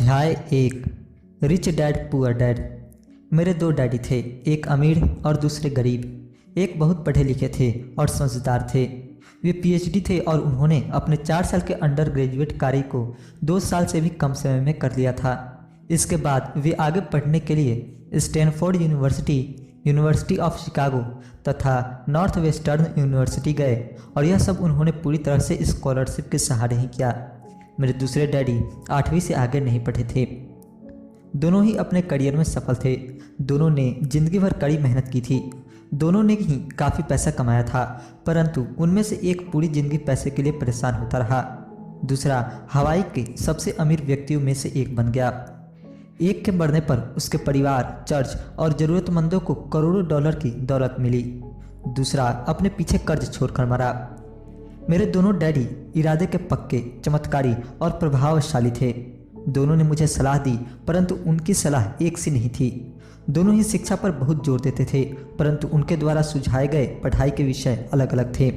अध्याय 1। Rich dad poor dad. मेरे दो डैडी थे, एक अमीर और दूसरे गरीब। एक बहुत पढ़े लिखे थे और समझदार थे। वे पीएचडी थे और उन्होंने अपने 4 साल के अंडर ग्रेजुएट कार्य को 2 साल से भी कम समय में कर लिया था। इसके बाद वे आगे पढ़ने के लिए Stanford university, university of Chicago तथा नॉर्थ वेस्टर्न यूनिवर्सिटी गए और यह सब उन्होंने पूरी तरह से स्कॉलरशिप के सहारे ही किया। मेरे दूसरे डैडी 8वीं से आगे नहीं पढ़े थे। दोनों ही अपने करियर में सफल थे। दोनों ने जिंदगी भर कड़ी मेहनत की थी। दोनों ने ही काफ़ी पैसा कमाया था, परंतु उनमें से एक पूरी जिंदगी पैसे के लिए परेशान होता रहा। दूसरा हवाई के सबसे अमीर व्यक्तियों में से एक बन गया। एक के बढ़ने पर उसके परिवार, चर्च और ज़रूरतमंदों को करोड़ों डॉलर की दौलत मिली। दूसरा अपने पीछे कर्ज छोड़कर मरा। मेरे दोनों डैडी इरादे के पक्के, चमत्कारी और प्रभावशाली थे। दोनों ने मुझे सलाह दी, परंतु उनकी सलाह एक सी नहीं थी। दोनों ही शिक्षा पर बहुत जोर देते थे, परंतु उनके द्वारा सुझाए गए पढ़ाई के विषय अलग अलग थे।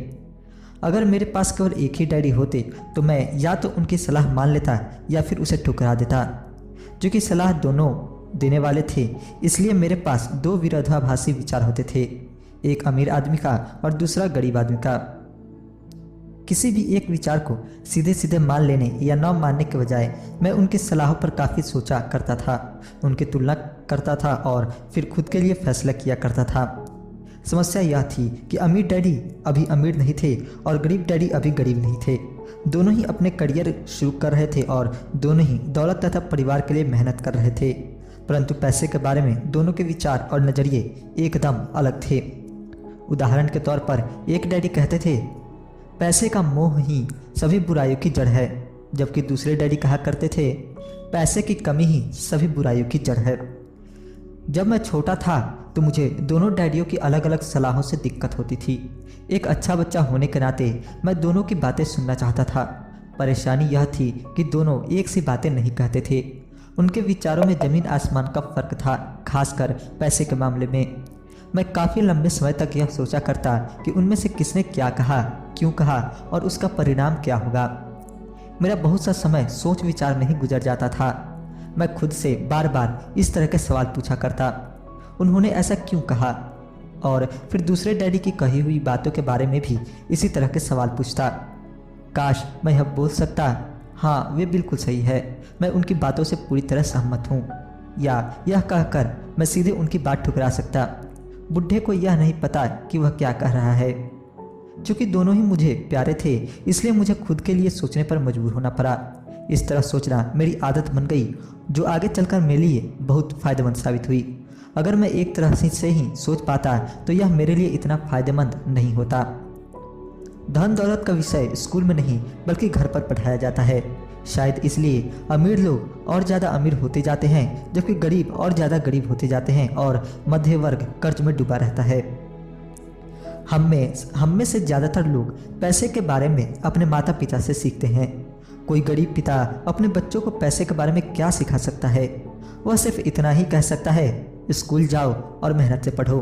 अगर मेरे पास केवल एक ही डैडी होते तो मैं या तो उनकी सलाह मान लेता या फिर उसे ठुकरा देता। क्योंकि सलाह दोनों देने वाले थे, इसलिए मेरे पास दो विरोधाभासी विचार होते थे, एक अमीर आदमी का और दूसरा गरीब आदमी का। किसी भी एक विचार को सीधे सीधे मान लेने या न मानने के बजाय मैं उनकी सलाहों पर काफ़ी सोचा करता था, उनकी तुलना करता था और फिर खुद के लिए फैसला किया करता था। समस्या यह थी कि अमीर डैडी अभी अमीर नहीं थे और गरीब डैडी अभी गरीब नहीं थे। दोनों ही अपने करियर शुरू कर रहे थे और दोनों ही दौलत तथा परिवार के लिए मेहनत कर रहे थे, परंतु पैसे के बारे में दोनों के विचार और नज़रिए एकदम अलग थे। उदाहरण के तौर पर एक डैडी कहते थे, पैसे का मोह ही सभी बुराइयों की जड़ है, जबकि दूसरे डैडी कहा करते थे, पैसे की कमी ही सभी बुराइयों की जड़ है। जब मैं छोटा था तो मुझे दोनों डैडियों की अलग अलग सलाहों से दिक्कत होती थी। एक अच्छा बच्चा होने के नाते मैं दोनों की बातें सुनना चाहता था। परेशानी यह थी कि दोनों एक सी बातें नहीं कहते थे। उनके विचारों में ज़मीन आसमान का फर्क था, खासकर पैसे के मामले में। मैं काफ़ी लंबे समय तक यह सोचा करता कि उनमें से किसने क्या कहा, क्यों कहा और उसका परिणाम क्या होगा। मेरा बहुत सा समय सोच विचार में ही गुजर जाता था। मैं खुद से बार बार इस तरह के सवाल पूछा करता, उन्होंने ऐसा क्यों कहा, और फिर दूसरे डैडी की कही हुई बातों के बारे में भी इसी तरह के सवाल पूछता। काश मैं यह बोल सकता, हाँ वे बिल्कुल सही है, मैं उनकी बातों से पूरी तरह सहमत हूँ, या यह कहकर मैं सीधे उनकी बात ठुकरा सकता, बुढ़े को यह नहीं पता कि वह क्या कह रहा है। क्योंकि दोनों ही मुझे प्यारे थे, इसलिए मुझे खुद के लिए सोचने पर मजबूर होना पड़ा। इस तरह सोचना मेरी आदत बन गई, जो आगे चलकर मेरे लिए बहुत फ़ायदेमंद साबित हुई। अगर मैं एक तरह से ही सोच पाता तो यह मेरे लिए इतना फ़ायदेमंद नहीं होता। धन दौलत का विषय स्कूल में नहीं बल्कि घर पर पढ़ाया जाता है। शायद इसलिए अमीर लोग और ज़्यादा अमीर होते जाते हैं, जबकि गरीब और ज़्यादा गरीब होते जाते हैं और मध्य वर्ग कर्ज में डूबा रहता है। हम में से ज़्यादातर लोग पैसे के बारे में अपने माता पिता से सीखते हैं। कोई गरीब पिता अपने बच्चों को पैसे के बारे में क्या सिखा सकता है? वह सिर्फ इतना ही कह सकता है, स्कूल जाओ और मेहनत से पढ़ो।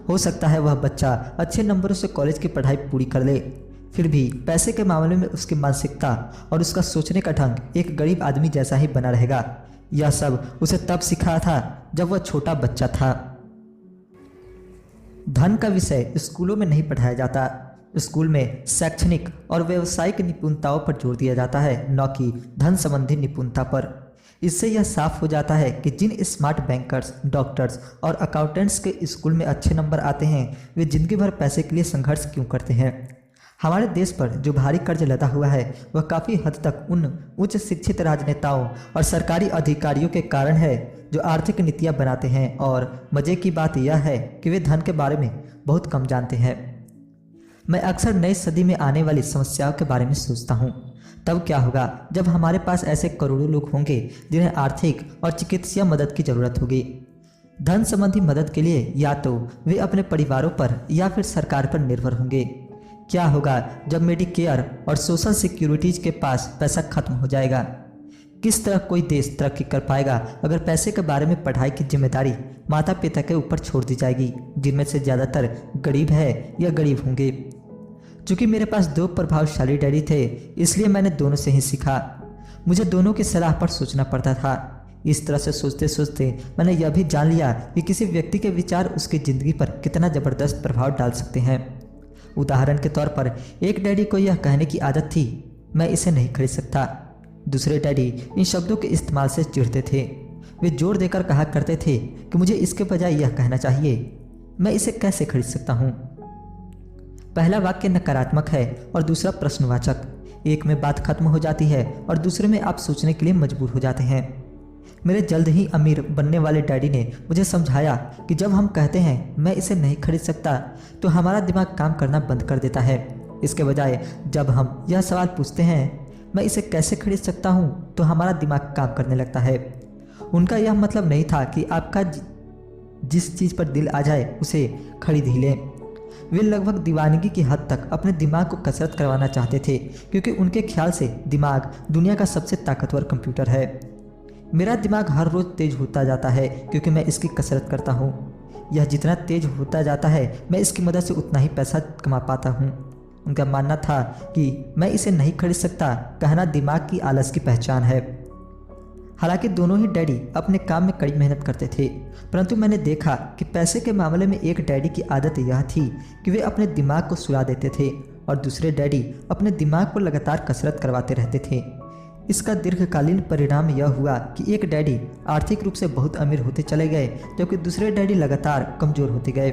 हो सकता है वह बच्चा अच्छे नंबरों से कॉलेज की पढ़ाई पूरी कर ले, फिर भी पैसे के मामले में उसकी मानसिकता और उसका सोचने का ढंग एक गरीब आदमी जैसा ही बना रहेगा। यह सब उसे तब सिखाया था जब वह छोटा बच्चा था। धन का विषय स्कूलों में नहीं पढ़ाया जाता। स्कूल में शैक्षणिक और व्यावसायिक निपुणताओं पर जोर दिया जाता है, न कि धन संबंधी निपुणता पर। इससे यह साफ हो जाता है कि जिन स्मार्ट बैंकर्स, डॉक्टर्स और अकाउंटेंट्स के स्कूल में अच्छे नंबर आते हैं, वे जिंदगी भर पैसे के लिए संघर्ष क्यों करते हैं। हमारे देश पर जो भारी कर्ज लदा हुआ है, वह काफ़ी हद तक उन उच्च शिक्षित राजनेताओं और सरकारी अधिकारियों के कारण है जो आर्थिक नीतियाँ बनाते हैं, और मज़े की बात यह है कि वे धन के बारे में बहुत कम जानते हैं। मैं अक्सर नई सदी में आने वाली समस्याओं के बारे में सोचता हूँ। तब क्या होगा जब हमारे पास ऐसे करोड़ों लोग होंगे जिन्हें आर्थिक और चिकित्सीय मदद की ज़रूरत होगी। धन संबंधी मदद के लिए या तो वे अपने परिवारों पर या फिर सरकार पर निर्भर होंगे। क्या होगा जब मेडिकेयर और सोशल सिक्योरिटीज के पास पैसा खत्म हो जाएगा? किस तरह कोई देश तरक्की कर पाएगा अगर पैसे के बारे में पढ़ाई की जिम्मेदारी माता पिता के ऊपर छोड़ दी जाएगी, जिनमें से ज़्यादातर गरीब है या गरीब होंगे। चूँकि मेरे पास दो प्रभावशाली डैडी थे, इसलिए मैंने दोनों से ही सीखा। मुझे दोनों की सलाह पर सोचना पड़ता था। इस तरह से सोचते सोचते मैंने यह भी जान लिया कि किसी व्यक्ति के विचार उसकी ज़िंदगी पर कितना ज़बरदस्त प्रभाव डाल सकते हैं। उदाहरण के तौर पर एक डैडी को यह कहने की आदत थी, मैं इसे नहीं खरीद सकता। दूसरे डैडी इन शब्दों के इस्तेमाल से चिढ़ते थे। वे जोर देकर कहा करते थे कि मुझे इसके बजाय यह कहना चाहिए, मैं इसे कैसे खरीद सकता हूँ। पहला वाक्य नकारात्मक है और दूसरा प्रश्नवाचक। एक में बात खत्म हो जाती है और दूसरे में आप सोचने के लिए मजबूर हो जाते हैं। मेरे जल्द ही अमीर बनने वाले डैडी ने मुझे समझाया कि जब हम कहते हैं मैं इसे नहीं खरीद सकता तो हमारा दिमाग काम करना बंद कर देता है। इसके बजाय जब हम यह सवाल पूछते हैं मैं इसे कैसे खरीद सकता हूँ तो हमारा दिमाग काम करने लगता है। उनका यह मतलब नहीं था कि आपका जिस चीज़ पर दिल आ जाए उसे खरीद ही लें। वे लगभग दीवानगी की हद तक अपने दिमाग को कसरत करवाना चाहते थे, क्योंकि उनके ख्याल से दिमाग दुनिया का सबसे ताकतवर कंप्यूटर है। मेरा दिमाग हर रोज़ तेज होता जाता है क्योंकि मैं इसकी कसरत करता हूँ। यह जितना तेज होता जाता है मैं इसकी मदद से उतना ही पैसा कमा पाता हूँ। उनका मानना था कि मैं इसे नहीं खरीद सकता कहना दिमाग की आलस की पहचान है। हालांकि दोनों ही डैडी अपने काम में कड़ी मेहनत करते थे, परंतु मैंने देखा कि पैसे के मामले में एक डैडी की आदत यह थी कि वे अपने दिमाग को सुला देते थे और दूसरे डैडी अपने दिमाग को लगातार कसरत करवाते रहते थे। इसका दीर्घकालीन परिणाम यह हुआ कि एक डैडी आर्थिक रूप से बहुत अमीर होते चले गए, जबकि दूसरे डैडी लगातार कमज़ोर होते गए।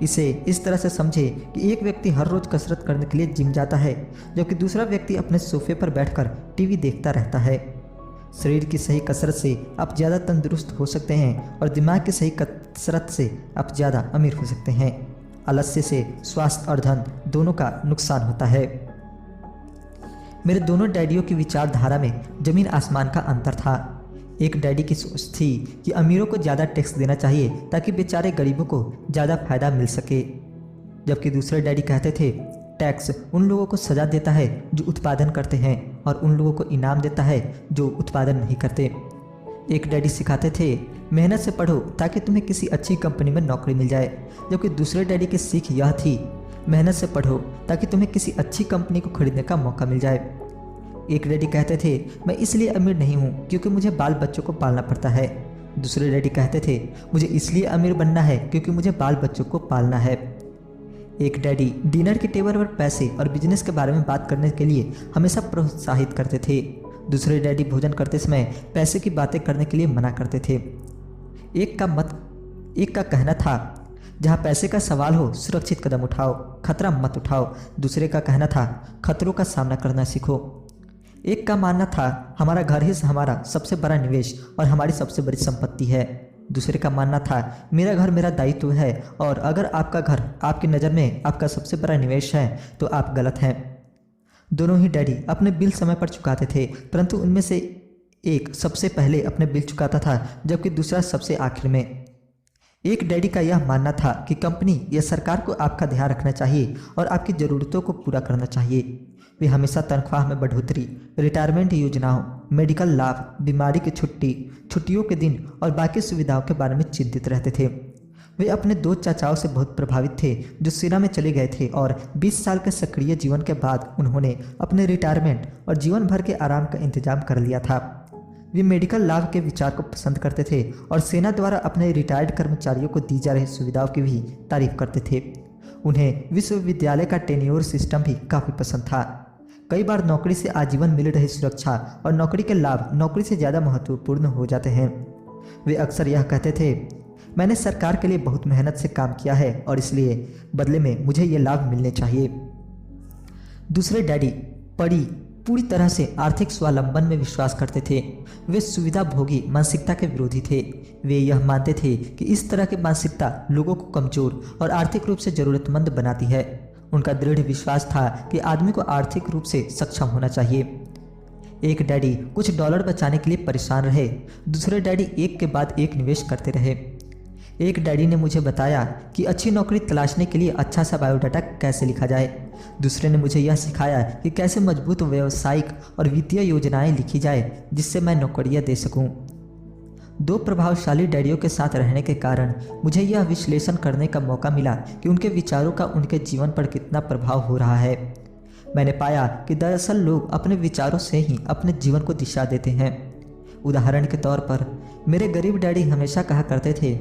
इसे इस तरह से समझे कि एक व्यक्ति हर रोज़ कसरत करने के लिए जिम जाता है, जबकि दूसरा व्यक्ति अपने सोफे पर बैठकर टीवी देखता रहता है। शरीर की सही कसरत से आप ज़्यादा तंदुरुस्त हो सकते हैं और दिमाग की सही कसरत से आप ज़्यादा अमीर हो सकते हैं। आलस्य से स्वास्थ्य और धन दोनों का नुकसान होता है। मेरे दोनों डैडियों की विचारधारा में जमीन आसमान का अंतर था। एक डैडी की सोच थी कि अमीरों को ज़्यादा टैक्स देना चाहिए ताकि बेचारे गरीबों को ज़्यादा फायदा मिल सके, जबकि दूसरे डैडी कहते थे टैक्स उन लोगों को सजा देता है जो उत्पादन करते हैं और उन लोगों को इनाम देता है जो उत्पादन नहीं करते। एक डैडी सिखाते थे मेहनत से पढ़ो ताकि तुम्हें किसी अच्छी कंपनी में नौकरी मिल जाए, जबकि दूसरे डैडी की सीख यह थी मेहनत से पढ़ो ताकि तुम्हें किसी अच्छी कंपनी को खरीदने का मौका मिल जाए। एक डैडी कहते थे मैं इसलिए अमीर नहीं हूँ क्योंकि मुझे बाल बच्चों को पालना पड़ता है। दूसरे डैडी कहते थे मुझे इसलिए अमीर बनना है क्योंकि मुझे बाल बच्चों को पालना है। एक डैडी डिनर के टेबल पर पैसे और बिजनेस के बारे में बात करने के लिए हमेशा प्रोत्साहित करते थे। दूसरे डैडी भोजन करते समय पैसे की बातें करने के लिए मना करते थे। एक का कहना था जहाँ पैसे का सवाल हो सुरक्षित कदम उठाओ, खतरा मत उठाओ। दूसरे का कहना था खतरों का सामना करना सीखो। एक का मानना था हमारा घर ही हमारा सबसे बड़ा निवेश और हमारी सबसे बड़ी संपत्ति है। दूसरे का मानना था मेरा घर मेरा दायित्व है और अगर आपका घर आपकी नज़र में आपका सबसे बड़ा निवेश है तो आप गलत हैं। दोनों ही डैडी अपने बिल समय पर चुकाते थे, परंतु उनमें से एक सबसे पहले अपने बिल चुकाता था जबकि दूसरा सबसे आखिर में। एक डैडी का यह मानना था कि कंपनी या सरकार को आपका ध्यान रखना चाहिए और आपकी ज़रूरतों को पूरा करना चाहिए। वे हमेशा तनख्वाह में बढ़ोतरी, रिटायरमेंट योजनाओं, मेडिकल लाभ, बीमारी की छुट्टी, छुट्टियों के दिन और बाकी सुविधाओं के बारे में चिंतित रहते थे। वे अपने दो चाचाओं से बहुत प्रभावित थे जो सेना में चले गए थे और 20 साल के सक्रिय जीवन के बाद उन्होंने अपने रिटायरमेंट और जीवन भर के आराम का इंतजाम कर लिया था। वे मेडिकल लाभ के विचार को पसंद करते थे और सेना द्वारा अपने रिटायर्ड कर्मचारियों को दी जा रही सुविधाओं की भी तारीफ करते थे। उन्हें विश्वविद्यालय का टेन्योर सिस्टम भी काफ़ी पसंद था। कई बार नौकरी से आजीवन मिल रही सुरक्षा और नौकरी के लाभ नौकरी से ज़्यादा महत्वपूर्ण हो जाते हैं। वे अक्सर यह कहते थे मैंने सरकार के लिए बहुत मेहनत से काम किया है और इसलिए बदले में मुझे ये लाभ मिलने चाहिए। दूसरे डैडी पूरी तरह से आर्थिक स्वावलंबन में विश्वास करते थे। वे सुविधा भोगी मानसिकता के विरोधी थे। वे यह मानते थे कि इस तरह की मानसिकता लोगों को कमजोर और आर्थिक रूप से ज़रूरतमंद बनाती है। उनका दृढ़ विश्वास था कि आदमी को आर्थिक रूप से सक्षम होना चाहिए। एक डैडी कुछ डॉलर बचाने के लिए परेशान रहे, दूसरे डैडी एक के बाद एक निवेश करते रहे। एक डैडी ने मुझे बताया कि अच्छी नौकरी तलाशने के लिए अच्छा सा बायोडाटा कैसे लिखा जाए। दूसरे ने मुझे यह सिखाया कि कैसे मजबूत व्यावसायिक और वित्तीय योजनाएं लिखी जाए जिससे मैं नौकरियां दे सकूं। दो प्रभावशाली डैडियों के साथ रहने के कारण मुझे यह विश्लेषण करने का मौका मिला कि उनके विचारों का उनके जीवन पर कितना प्रभाव हो रहा है। मैंने पाया कि दरअसल लोग अपने विचारों से ही अपने जीवन को दिशा देते हैं। उदाहरण के तौर पर मेरे गरीब डैडी हमेशा कहा करते थे,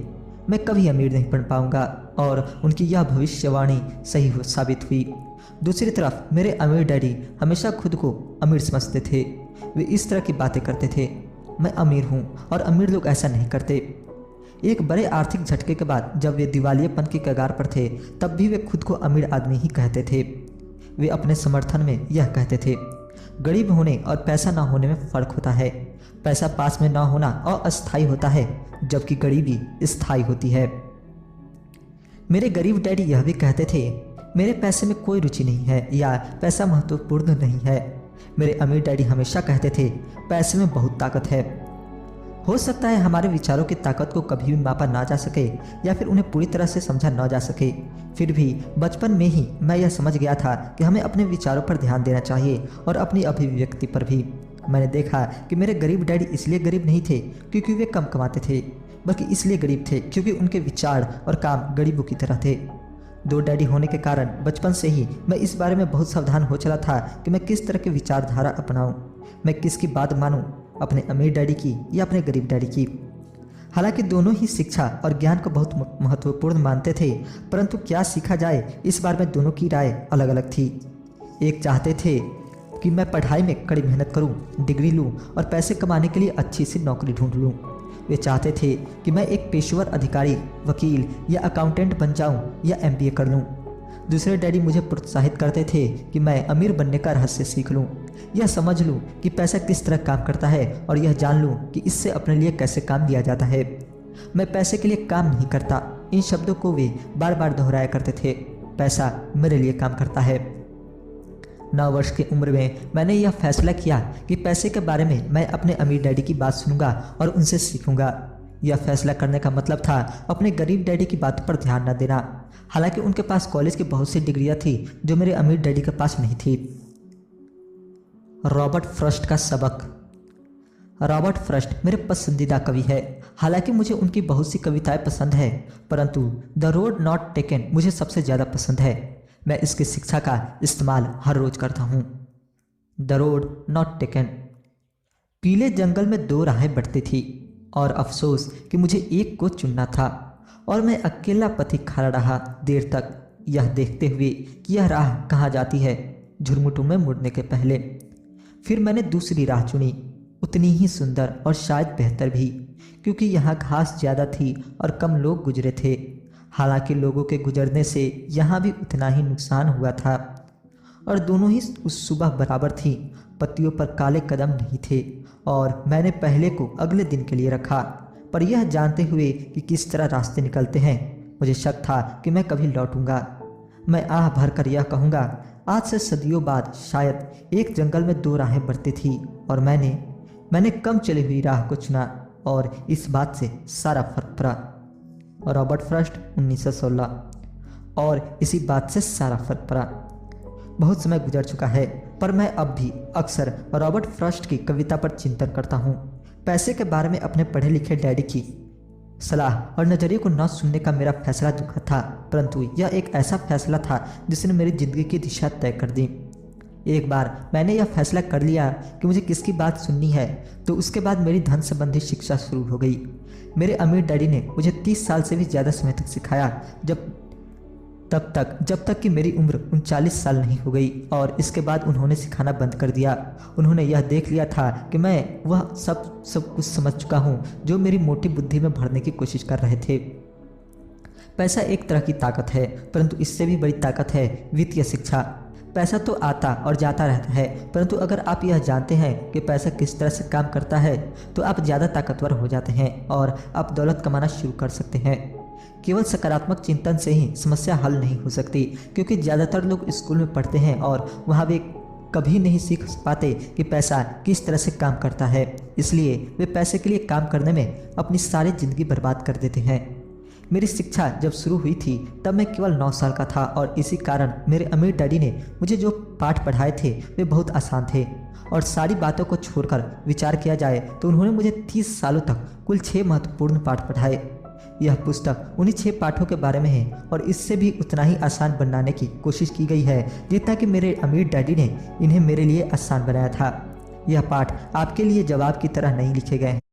मैं कभी अमीर नहीं बन पाऊंगा, और उनकी यह भविष्यवाणी सही साबित हुई। दूसरी तरफ मेरे अमीर डैडी हमेशा खुद को अमीर समझते थे। वे इस तरह की बातें करते थे, मैं अमीर हूँ और अमीर लोग ऐसा नहीं करते। एक बड़े आर्थिक झटके के बाद जब वे दिवालियेपन की कगार पर थे, तब भी वे खुद को अमीर आदमी ही कहते थे। वे अपने समर्थन में यह कहते थे, गरीब होने और पैसा ना होने में फ़र्क होता है। पैसा पास में ना होना अस्थायी होता है, जबकि गरीबी स्थायी होती है। मेरे गरीब डैडी यह भी कहते थे, मेरे पैसे में कोई रुचि नहीं है या पैसा महत्वपूर्ण नहीं है। मेरे अमीर डैडी हमेशा कहते थे, पैसे में बहुत ताकत है। हो सकता है हमारे विचारों की ताकत को कभी भी मापा ना जा सके या फिर उन्हें पूरी तरह से समझा ना जा सके, फिर भी बचपन में ही मैं यह समझ गया था कि हमें अपने विचारों पर ध्यान देना चाहिए और अपनी अभिव्यक्ति पर भी। मैंने देखा कि मेरे गरीब डैडी इसलिए गरीब नहीं थे क्योंकि वे कम कमाते थे, बल्कि इसलिए गरीब थे क्योंकि उनके विचार और काम गरीबों की तरह थे। दो डैडी होने के कारण बचपन से ही मैं इस बारे में बहुत सावधान हो चला था कि मैं किस तरह की विचारधारा अपनाऊं, मैं किसकी बात मानूं, अपने अमीर डैडी की या अपने गरीब डैडी की। हालांकि दोनों ही शिक्षा और ज्ञान को बहुत महत्वपूर्ण मानते थे, परंतु क्या सीखा जाए इस बारे में दोनों की राय अलग अलग थी। एक चाहते थे कि मैं पढ़ाई में कड़ी मेहनत करूं, डिग्री लूं और पैसे कमाने के लिए अच्छी सी नौकरी ढूंढ लूं। वे चाहते थे कि मैं एक पेशेवर अधिकारी, वकील या अकाउंटेंट बन जाऊं या एमबीए कर लूं। दूसरे डैडी मुझे प्रोत्साहित करते थे कि मैं अमीर बनने का रहस्य सीख लूं, यह समझ लूं कि पैसा किस तरह काम करता है और यह जान लूं कि इससे अपने लिए कैसे काम लिया जाता है। मैं पैसे के लिए काम नहीं करता, इन शब्दों को वे बार बार दोहराया करते थे। पैसा मेरे लिए काम करता है। 9 वर्ष की उम्र में मैंने यह फैसला किया कि पैसे के बारे में मैं अपने अमीर डैडी की बात सुनूंगा और उनसे सीखूंगा। यह फैसला करने का मतलब था अपने गरीब डैडी की बातों पर ध्यान न देना। हालांकि उनके पास कॉलेज की बहुत सी डिग्रियां थी जो मेरे अमीर डैडी के पास नहीं थी। रॉबर्ट फ्रॉस्ट का सबक। रॉबर्ट फ्रॉस्ट मेरे पसंदीदा कवि है। हालांकि मुझे उनकी बहुत सी कविताएं पसंद है, परंतु द रोड नॉट टेकन मुझे सबसे ज़्यादा पसंद है। मैं इसकी शिक्षा का इस्तेमाल हर रोज करता हूँ। The road not taken. पीले जंगल में 2 राहें बढ़ती थी और अफसोस कि मुझे एक को चुनना था, और मैं अकेला पथिक खड़ा रहा देर तक, यह देखते हुए कि यह राह कहाँ जाती है, झुरमुटों में मुड़ने के पहले। फिर मैंने दूसरी राह चुनी, उतनी ही सुंदर और शायद बेहतर भी, क्योंकि यहाँ घास ज़्यादा थी और कम लोग गुजरे थे। हालांकि लोगों के गुजरने से यहाँ भी उतना ही नुकसान हुआ था, और दोनों ही उस सुबह बराबर थी। पत्तियों पर काले कदम नहीं थे, और मैंने पहले को अगले दिन के लिए रखा। पर यह जानते हुए कि किस तरह रास्ते निकलते हैं, मुझे शक था कि मैं कभी लौटूंगा। मैं आह भर कर यह कहूँगा, आज से सदियों बाद शायद एक जंगल में 2 राहें बढ़ती थी और मैंने कम चली हुई राह को चुना, और इस बात से सारा फर्क पड़ा। Robert Frost 1916। और इसी बात से सारा फर्क पड़ा। बहुत समय गुजर चुका है, पर मैं अब भी अक्सर रॉबर्ट फ्रॉस्ट की कविता पर चिंतन करता हूँ। पैसे के बारे में अपने पढ़े लिखे डैडी की सलाह और नज़रिए को न सुनने का मेरा फैसला दुखद था, परंतु यह एक ऐसा फैसला था जिसने मेरी ज़िंदगी की दिशा तय कर दी। एक बार मैंने यह फैसला कर लिया कि मुझे किसकी बात सुननी है, तो उसके बाद मेरी धन संबंधी शिक्षा शुरू हो गई। मेरे अमीर डैडी ने मुझे 30 साल से भी ज़्यादा समय तक सिखाया, जब तक कि मेरी उम्र 39 साल नहीं हो गई, और इसके बाद उन्होंने सिखाना बंद कर दिया। उन्होंने यह देख लिया था कि मैं वह सब कुछ समझ चुका हूँ जो मेरी मोटी बुद्धि में भरने की कोशिश कर रहे थे। पैसा एक तरह की ताकत है, परंतु इससे भी बड़ी ताकत है वित्तीय शिक्षा। पैसा तो आता और जाता रहता है, परंतु अगर आप यह जानते हैं कि पैसा किस तरह से काम करता है, तो आप ज़्यादा ताकतवर हो जाते हैं और आप दौलत कमाना शुरू कर सकते हैं। केवल सकारात्मक चिंतन से ही समस्या हल नहीं हो सकती, क्योंकि ज़्यादातर लोग स्कूल में पढ़ते हैं और वहाँ वे कभी नहीं सीख पाते कि पैसा किस तरह से काम करता है। इसलिए वे पैसे के लिए काम करने में अपनी सारी ज़िंदगी बर्बाद कर देते हैं। मेरी शिक्षा जब शुरू हुई थी तब मैं केवल 9 साल का था, और इसी कारण मेरे अमीर डैडी ने मुझे जो पाठ पढ़ाए थे वे बहुत आसान थे, और सारी बातों को छोड़कर विचार किया जाए तो उन्होंने मुझे 30 सालों तक कुल 6 महत्वपूर्ण पाठ पढ़ाए। यह पुस्तक उन्हीं 6 पाठों के बारे में है और इससे भी उतना ही आसान बनाने की कोशिश की गई है जितना कि मेरे अमीर डैडी ने इन्हें मेरे लिए आसान बनाया था। यह पाठ आपके लिए जवाब की तरह नहीं लिखे गए हैं।